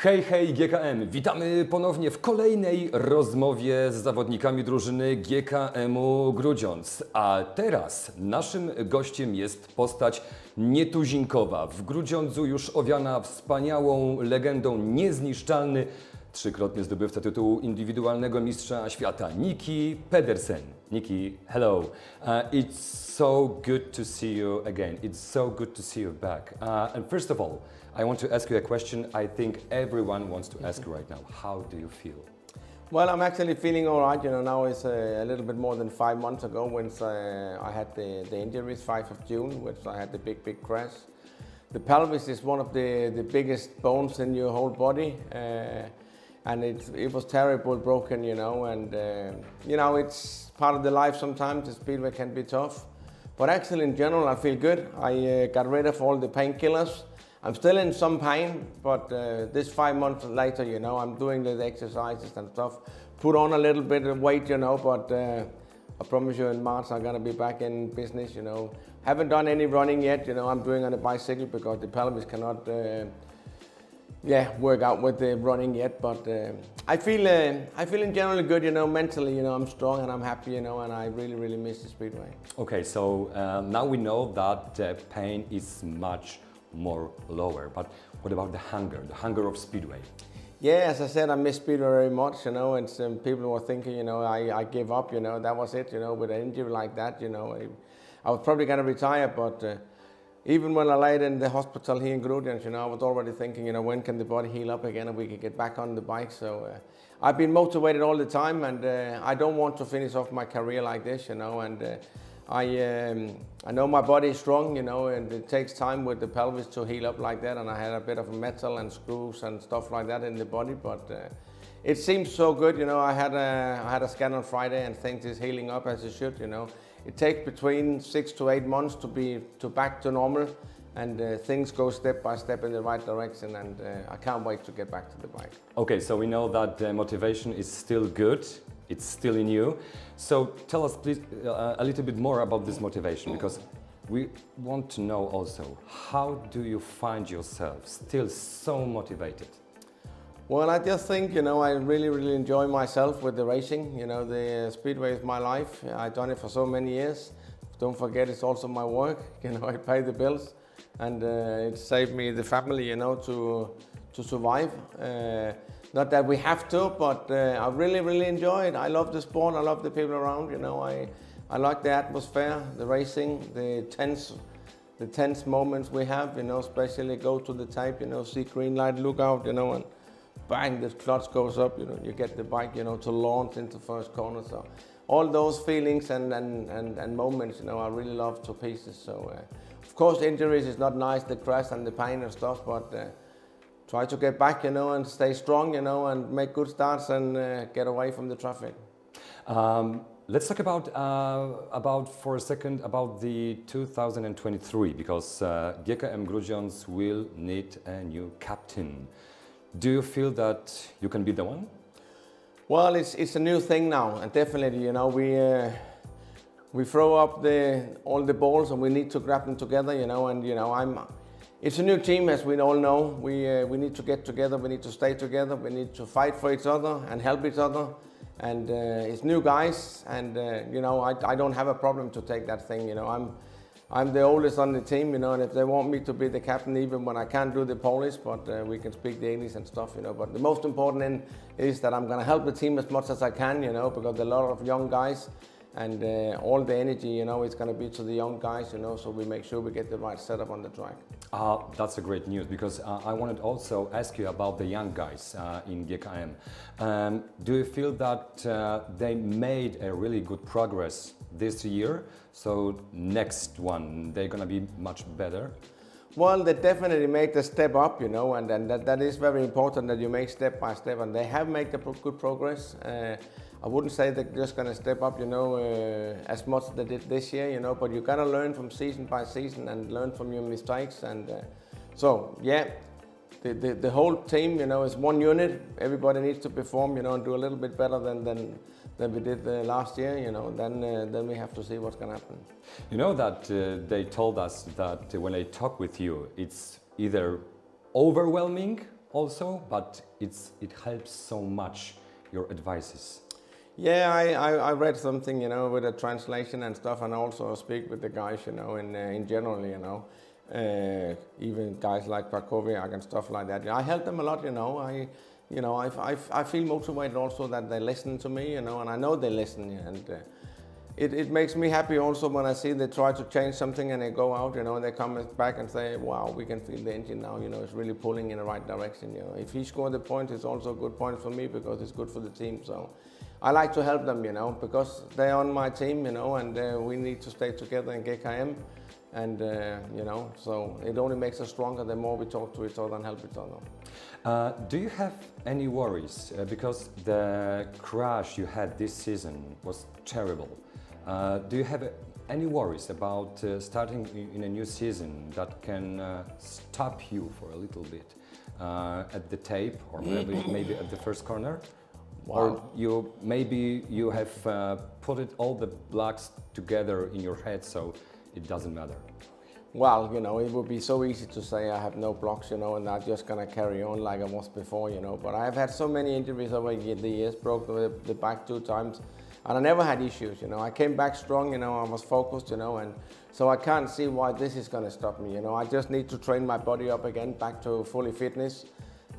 Hej, hej GKM! Witamy ponownie w kolejnej rozmowie z zawodnikami drużyny GKM-u Grudziądz. A teraz naszym gościem jest postać nietuzinkowa. W Grudziądzu już owiana wspaniałą legendą, niezniszczalny, trzykrotny zdobywca tytułu Indywidualnego Mistrza Świata, Nicki Pedersen. Nicki, hello. It's so good to see you again. It's so good to see you back. And first of all, I want to ask you a question I think everyone wants to ask you right now. How do you feel? Well, I'm actually feeling all right. You know, now it's a little bit more than 5 months ago when I had the injuries, 5th of June, which I had the big crash. The pelvis is one of the biggest bones in your whole body. And it was terrible, broken, you know, and you know, it's part of the life sometimes. The speedway can be tough. But actually, in general, I feel good. I got rid of all the painkillers. I'm still in some pain, but this 5 months later, you know, I'm doing the exercises and stuff. Put on a little bit of weight, you know, but I promise you in March I'm gonna be back in business, you know. Haven't done any running yet, you know, I'm doing on a bicycle because the pelvis cannot work out with the running yet, but I feel in general good, you know, mentally, you know, I'm strong and I'm happy, you know, and I really miss the speedway. Okay, so now we know that pain is much more lower, but what about the hunger of speedway? Yeah, as I said, I miss speedway very much, you know, and some people were thinking, you know, I give up, you know, that was it, you know, with an injury like that, you know, I was probably going to retire, but even when I laid in the hospital here in Grudziądz, you know, I was already thinking, you know, when can the body heal up again and we can get back on the bike. So I've been motivated all the time, and I don't want to finish off my career like this, you know, and I know my body is strong, you know, and it takes time with the pelvis to heal up like that, and I had a bit of metal and screws and stuff like that in the body, but it seems so good, you know. I had a scan on Friday and things is healing up as it should, you know. It takes between 6 to 8 months to back to normal, and things go step by step in the right direction, and I can't wait to get back to the bike. Okay, so we know that the motivation is still good, it's still in you. So tell us please a little bit more about this motivation, because we want to know also, how do you find yourself still so motivated? Well, I just think, you know, I really enjoy myself with the racing. You know, the speedway is my life. I've done it for so many years. Don't forget, it's also my work. You know, I pay the bills, and it saved me the family, you know, to survive. Not that we have to, but I really enjoy it. I love the sport. I love the people around. You know, I like the atmosphere, the racing, the tense moments we have. You know, especially go to the tape. You know, see green light, look out. You know, and bang, the clutch goes up, you know, you get the bike, you know, to launch into first corner. So all those feelings and moments, you know, I really love to pieces. So of course, injuries is not nice, the crash and the pain and stuff, but try to get back, you know, and stay strong, you know, and make good starts and get away from the traffic. Let's talk about for a second about the 2023, because GKM Grudziądz will need a new captain. Do you feel that you can be the one? Well, it's a new thing now, and definitely, you know, we throw up all the balls and we need to grab them together, you know, and you know, it's a new team, as we all know. We need to get together, we need to stay together, we need to fight for each other and help each other, and it's new guys, and you know, I don't have a problem to take that thing, you know. I'm the oldest on the team, you know, and if they want me to be the captain, even when I can't do the Polish, but we can speak the English and stuff, you know. But the most important is that I'm going to help the team as much as I can, you know, because there are a lot of young guys, and all the energy, you know, is going to be to the young guys, you know, so we make sure we get the right setup on the track. That's a great news, because I wanted to also ask you about the young guys in GKM. Do you feel that they made a really good progress this year? So next one, they're going to be much better? Well, they definitely made the step up, you know, and that is very important, that you make step by step, and they have made good progress. I wouldn't say they're just going to step up, you know, as much as they did this year, you know, but you got to learn from season by season and learn from your mistakes. And so, yeah, the whole team, you know, is one unit. Everybody needs to perform, you know, and do a little bit better than we did last year, you know. Then we have to see what's going to happen. You know that they told us that when they talk with you, it's either overwhelming also, but it helps so much, your advices. Yeah, I read something, you know, with a translation and stuff, and also speak with the guys, you know, in general, you know, even guys like Prakoviak and stuff like that. I help them a lot, you know. I feel motivated also that they listen to me, you know, and I know they listen, and it makes me happy also when I see they try to change something and they go out, you know, and they come back and say, wow, we can feel the engine now, you know, it's really pulling in the right direction, you know. If he scored the point, it's also a good point for me because it's good for the team, so I like to help them, you know, because they're on my team, you know, and we need to stay together in GKM, and, you know, so it only makes us stronger the more we talk to each other and help each other. Do you have any worries? Because the crash you had this season was terrible. Do you have any worries about starting in a new season that can stop you for a little bit at the tape, or maybe at the first corner? Wow. Or maybe you have put all the blocks together in your head, so it doesn't matter? Well, you know, it would be so easy to say I have no blocks, you know, and I'm just gonna carry on like I was before, you know. But I've had so many injuries over the years, broke the back 2 times, and I never had issues, you know. I came back strong, you know, I was focused, you know, and so I can't see why this is gonna stop me, you know. I just need to train my body up again, back to fully fitness,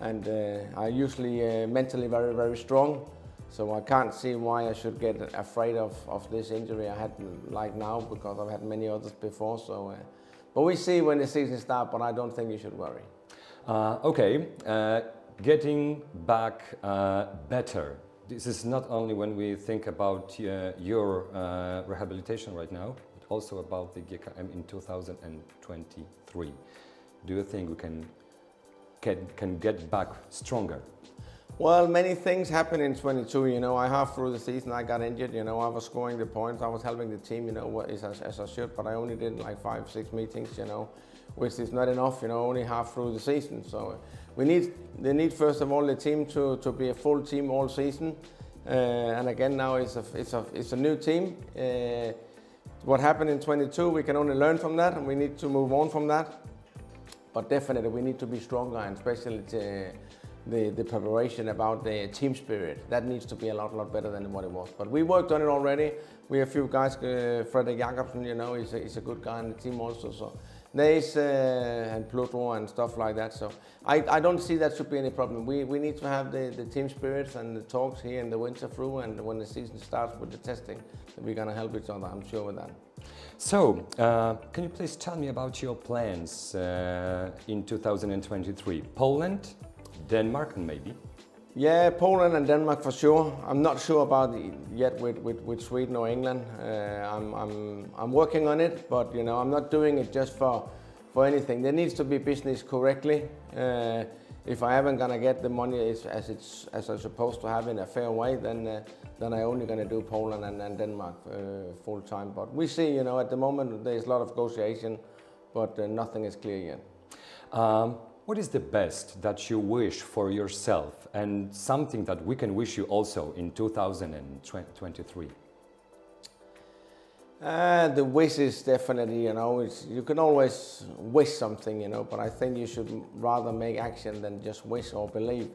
and I usually mentally very, very strong. So I can't see why I should get afraid of this injury I had like now, because I've had many others before. So, but we see when the season starts, but I don't think you should worry. Okay, getting back better. This is not only when we think about your rehabilitation right now, but also about the GKM in 2023. Do you think we can get back stronger? Well, many things happened in 22, you know. Half through the season I got injured, you know. I was scoring the points, I was helping the team, you know, as I should, but I only did like 5-6 meetings, you know, which is not enough, you know, only half through the season. So they need first of all the team to be a full team all season, and again now it's a new team. What happened in 22, we can only learn from that, and we need to move on from that. But definitely we need to be stronger, and especially the preparation about the team spirit. That needs to be a lot better than what it was. But we worked on it already. We have a few guys, Fredrik Jacobsen, you know, he's a good guy in the team also. So Nace and Pluto and stuff like that. So I don't see that should be any problem. We need to have the team spirits and the talks here in the winter through, and when the season starts with the testing, we're gonna help each other, I'm sure with that. So, can you please tell me about your plans in 2023? Poland, Denmark, and maybe? Yeah, Poland and Denmark for sure. I'm not sure about it yet with Sweden or England. I'm working on it, but you know, I'm not doing it just for anything. There needs to be business correctly. If I haven't gonna get the money as I'm supposed to have in a fair way, then I'm only gonna do Poland and Denmark full time. But we see, you know, at the moment there's a lot of negotiation, but nothing is clear yet. What is the best that you wish for yourself, and something that we can wish you also in 2023? The wish is definitely, you know, you can always wish something, you know, but I think you should rather make action than just wish or believe.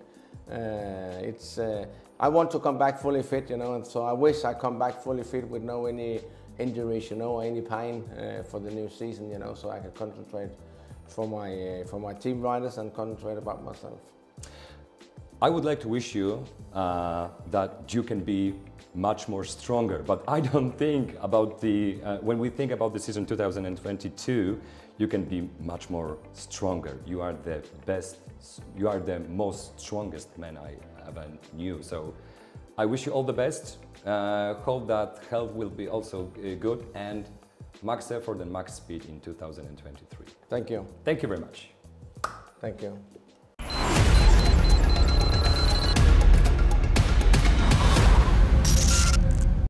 I want to come back fully fit, you know, and so I wish I come back fully fit with no any injuries, you know, or any pain for the new season, you know, so I can concentrate for my team riders and concentrate about myself. I would like to wish you that you can be much more stronger, but I don't think about when we think about the season 2022, you can be much more stronger. You are the best, you are the most strongest man I ever knew. So I wish you all the best. Hope that health will be also good, and max effort and max speed in 2023. Thank you. Thank you very much. Thank you.